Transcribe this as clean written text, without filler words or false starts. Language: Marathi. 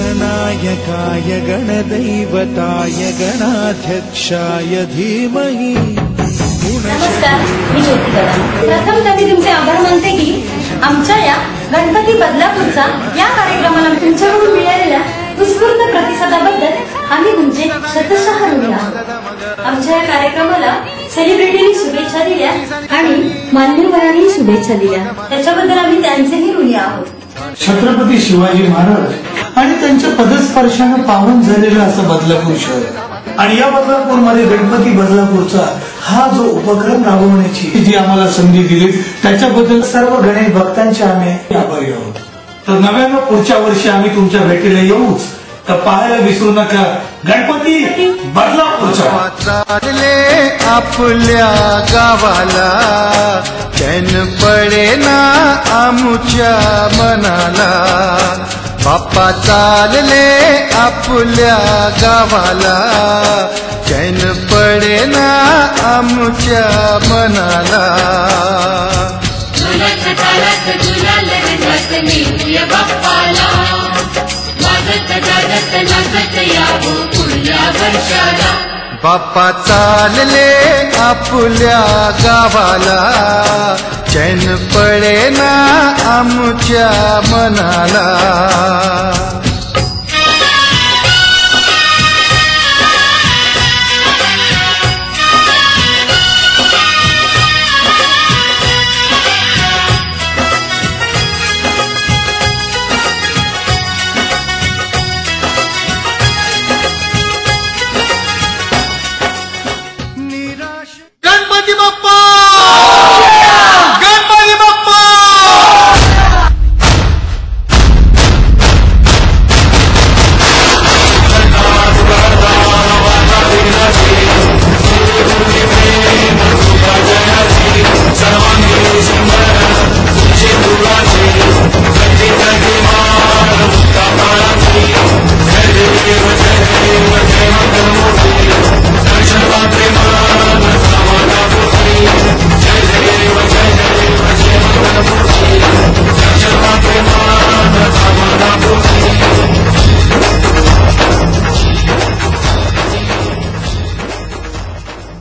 गणनायकाय गणदैवताय गणाध्यक्षाय धीमहि। नमस्कार, मी ज्योती दादा। प्रथम मी तुमचे आभार मानते की आमच्या या गणपती बदलापूरचा या कार्यक्रमाला तुमच्याकडून मिळालेल्या उत्स्फूर्त प्रतिसादाबद्दल आम्ही तुमचे शतशः ऋणी आहोत। आमच्या या कार्यक्रमाला सेलिब्रिटींनी शुभेच्छा दिल्या आणि मान्यवरांनी शुभेच्छा दिल्या, त्याच्याबद्दल आम्ही त्यांचेही ऋणी आहोत। छत्रपती शिवाजी महाराज आणि त्यांच्या पदस्पर्शाने पावन झालेलं असं बदलापूर शहर आणि या बदलापूरमध्ये गणपती बदलापूरचा हा जो उपक्रम राबवण्याची जी आम्हाला संधी दिली त्याच्याबद्दल सर्व गणेश भक्तांचे आम्ही आभारी आहोत। तर नव्यानं पुढच्या वर्षी आम्ही तुमच्या भेटीला येऊच, तर पाहायला विसरू नका गणपती बदलापूरचा। चालले आपल्या गावाला चैन पडेना आमुच्या मनाला, बाप्पा चालले आपल्या गावाला चैन पडेना आमुच्या मनाला। झुलत तालत झुलाल रंगात नेऊया बाप्पाला, वाजत गाजत नाचत यावो पुढल्या वर्षाला। बाप्पा चालले आपल्या गावाला चैन पडेना आमुच्या मनाला।